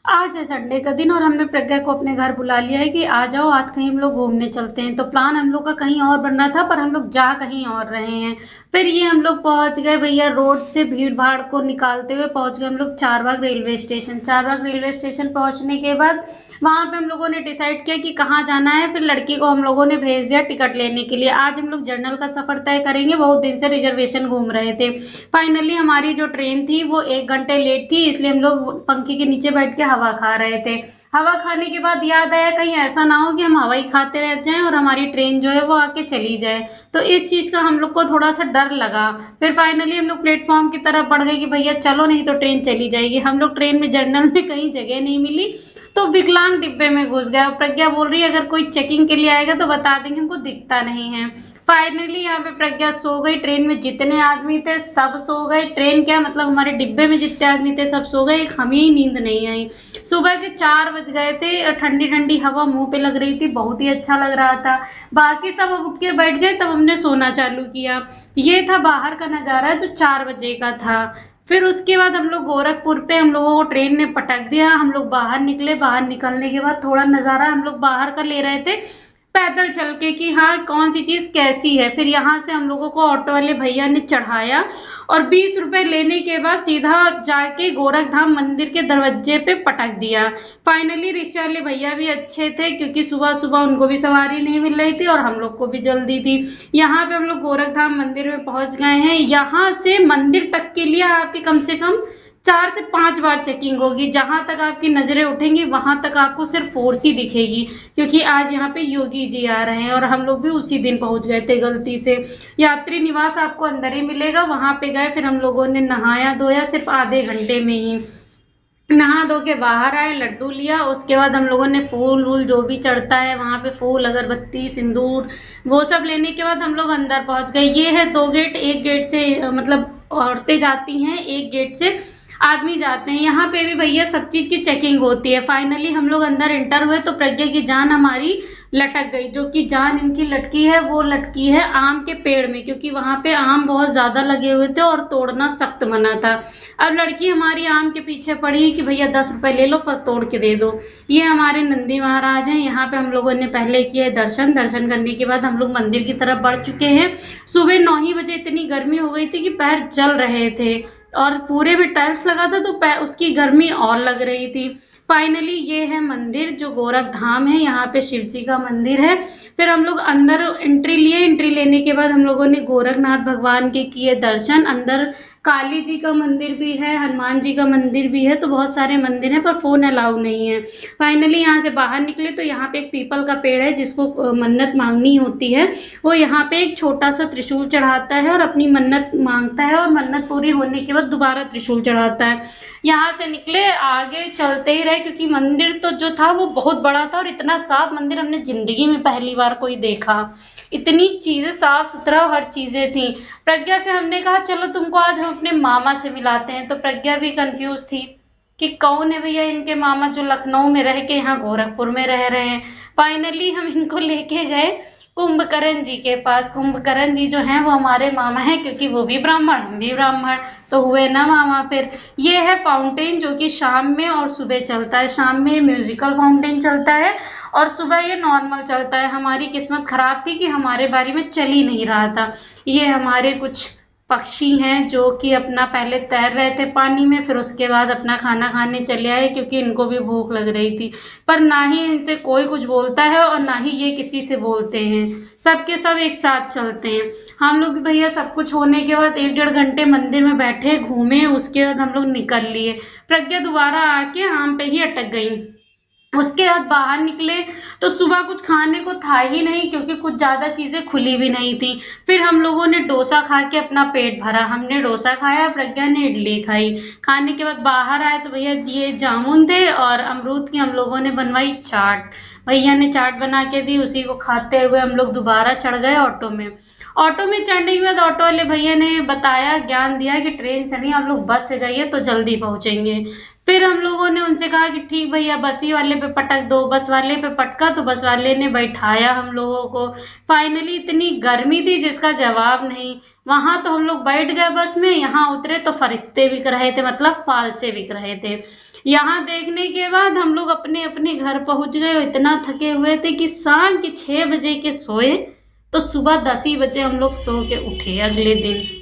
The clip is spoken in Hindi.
आज है संडे का दिन और हमने प्रज्ञा को अपने घर बुला लिया है कि आ जाओ, आज कहीं हम लोग घूमने चलते हैं। तो प्लान हम लोग का कहीं और बन रहा था, पर हम लोग जा कहीं और रहे हैं। फिर ये हम लोग पहुंच गए भैया, रोड से भीड़ भाड़ को निकालते हुए पहुंच गए हम लोग Charbagh railway station. Charbagh railway station पहुंचने के बाद वहां पे हम लोगों ने डिसाइड किया कि कहाँ जाना है। फिर लड़की को हम लोगों ने भेज दिया टिकट लेने के लिए। आज हम लोग जर्नल का सफर तय करेंगे, बहुत दिन से रिजर्वेशन घूम रहे थे। फाइनली हमारी जो ट्रेन थी वो 1 घंटे लेट थी, इसलिए हम लोग पंखे के नीचे बैठ के हवा खा रहे थे। हवा खाने के बाद याद आया कहीं ऐसा ना हो कि हम हवा ही खाते रह जाएं और हमारी ट्रेन जो है वो आके चली जाए। तो इस चीज का हम लोग को थोड़ा सा डर लगा। फिर फाइनली हम लोग प्लेटफॉर्म की तरफ बढ़ गए कि भैया चलो, नहीं तो ट्रेन चली जाएगी। हम लोग ट्रेन में जर्नल में कहीं जगह नहीं मिली, तो विकलांग डिब्बे में घुस गया। प्रज्ञा बोल रही है अगर कोई चेकिंग के लिए आएगा तो बता देंगे, हमको दिखता नहीं है। फाइनली यहाँ पे प्रज्ञा सो गई। ट्रेन में जितने आदमी थे सब सो गए। ट्रेन क्या मतलब हमारे डिब्बे में जितने आदमी थे सब सो गए, एक हमें ही नींद नहीं आई। सुबह के 4 बज गए थे और ठंडी ठंडी हवा मुंह पे लग रही थी, बहुत ही अच्छा लग रहा था। बाकी सब अब उठ के बैठ गए, तब हमने सोना चालू किया। ये था बाहर का नजारा जो 4 बजे का था। फिर उसके बाद हम लोग गोरखपुर पे हम लोगों को ट्रेन ने पटक दिया। हम लोग बाहर निकले। बाहर निकलने के बाद थोड़ा नजारा हम लोग बाहर का ले रहे थे पैदल चल के कि हाँ कौन सी चीज कैसी है। फिर यहाँ से हम लोगों को ऑटो वाले भैया ने चढ़ाया और 20 रुपए लेने के बाद सीधा जाके गोरखधाम मंदिर के दरवाजे पे पटक दिया। फाइनली रिक्शा वाले भैया भी अच्छे थे, क्योंकि सुबह सुबह उनको भी सवारी नहीं मिल रही थी और हम लोग को भी जल्दी थी। यहाँ पे हम लोग गोरखधाम मंदिर में पहुंच गए हैं। यहाँ से मंदिर तक के लिए आपकी कम से कम 4 से 5 बार चेकिंग होगी। जहां तक आपकी नजरें उठेंगी वहां तक आपको सिर्फ फोर्स ही दिखेगी, क्योंकि आज यहाँ पे योगी जी आ रहे हैं और हम लोग भी उसी दिन पहुंच गए थे गलती से। यात्री निवास आपको अंदर ही मिलेगा, वहां पे गए। फिर हम लोगों ने नहाया धोया सिर्फ आधे घंटे में ही। नहा धो के बाहर आए, लड्डू लिया। उसके बाद हम लोगों ने फूल वूल जो भी चढ़ता है वहां पे, फूल अगरबत्ती सिंदूर वो सब लेने के बाद हम लोग अंदर पहुंच गए। ये है 2 गेट। एक गेट से मतलब औरतें जाती हैं, एक गेट से आदमी जाते हैं। यहाँ पे भी भैया सब चीज की चेकिंग होती है। फाइनली हम लोग अंदर एंटर हुए तो प्रज्ञा की जान हमारी लटक गई। जो कि जान इनकी लटकी है वो लटकी है आम के पेड़ में, क्योंकि वहां पे आम बहुत ज्यादा लगे हुए थे और तोड़ना सख्त मना था। अब लड़की हमारी आम के पीछे पड़ी कि भैया 10 रुपए ले लो पर तोड़ के दे दो। ये हमारे नंदी महाराज हैं। यहाँ पे हम लोगों ने पहले किए दर्शन। दर्शन करने के बाद हम लोग मंदिर की तरफ बढ़ चुके हैं। सुबह 9 ही बजे इतनी गर्मी हो गई थी कि पैर जल रहे थे और पूरे में टाइल्स लगा था तो उसकी गर्मी और लग रही थी। फाइनली ये है मंदिर जो गोरख धाम है। यहाँ पे शिव जी का मंदिर है। फिर हम लोग अंदर एंट्री लिए। एंट्री लेने के बाद हम लोगों ने गोरखनाथ भगवान के किए दर्शन। अंदर काली जी का मंदिर भी है, हनुमान जी का मंदिर भी है, तो बहुत सारे मंदिर हैं, पर फोन अलाउ नहीं है। फाइनली यहाँ से बाहर निकले तो यहाँ पे एक पीपल का पेड़ है, जिसको मन्नत मांगनी होती है वो यहाँ पे एक छोटा सा त्रिशूल चढ़ाता है और अपनी मन्नत मांगता है, और मन्नत पूरी होने के बाद दोबारा त्रिशूल चढ़ाता है। यहाँ से निकले, आगे चलते ही रहे, क्योंकि मंदिर तो जो था वो बहुत बड़ा था और इतना साफ मंदिर हमने जिंदगी में पहली बार कोई देखा। इतनी चीजें साफ सुथरा हर चीजें थी। प्रज्ञा से हमने कहा चलो तुमको आज हम अपने मामा से मिलाते हैं, तो प्रज्ञा भी कंफ्यूज थी कि कौन है भैया इनके मामा जो लखनऊ में रह के यहाँ गोरखपुर में रह रहे हैं। फाइनली हम इनको लेके गए कुंभकर्ण जी के पास। कुंभकर्ण जी जो हैं वो हमारे मामा हैं, क्योंकि वो भी ब्राह्मण हम भी ब्राह्मण, तो हुए ना मामा। फिर ये है फाउंटेन जो कि शाम में और सुबह चलता है। शाम में म्यूजिकल फाउंटेन चलता है और सुबह ये नॉर्मल चलता है। हमारी किस्मत खराब थी कि हमारे बारी में चल ही नहीं रहा था। ये हमारे कुछ पक्षी हैं जो कि अपना पहले तैर रहे थे पानी में, फिर उसके बाद अपना खाना खाने चले आए, क्योंकि इनको भी भूख लग रही थी। पर ना ही इनसे कोई कुछ बोलता है और ना ही ये किसी से बोलते हैं, सबके सब एक साथ चलते हैं। हम लोग भी भैया सब कुछ होने के बाद 1-1.5 घंटे मंदिर में बैठे घूमे। उसके बाद हम लोग निकल लिए। प्रज्ञा दोबारा आके आम पे ही अटक गई। उसके बाद बाहर निकले तो सुबह कुछ खाने को था ही नहीं, क्योंकि कुछ ज्यादा चीजें खुली भी नहीं थी। फिर हम लोगों ने डोसा खा के अपना पेट भरा। हमने डोसा खाया, प्रज्ञा ने इडली खाई। खाने के बाद बाहर आए तो भैया ये जामुन थे और अमरूद की हम लोगों ने बनवाई चाट। भैया ने चाट बना के दी, उसी को खाते हुए हम लोग दोबारा चढ़ गए ऑटो में। ऑटो में चढ़ने के बाद ऑटो वाले भैया ने बताया, ज्ञान दिया कि ट्रेन से नहीं आप लोग बस से जाइए तो जल्दी पहुंचेंगे। फिर हम लोगों ने उनसे कहा कि ठीक भैया बस ही वाले पे पटक दो। बस वाले पे पटका तो बस वाले ने बैठाया हम लोगों को। फाइनली इतनी गर्मी थी जिसका जवाब नहीं। वहां तो हम लोग बैठ गए बस में, यहाँ उतरे तो फरिश्ते बिक रहे थे, मतलब फालसे बिक रहे थे। यहाँ देखने के बाद हम लोग अपने अपने घर पहुंच गए और इतना थके हुए थे कि शाम के 6 बजे के सोए तो सुबह 10 ही बजे हम लोग सो के उठे अगले दिन।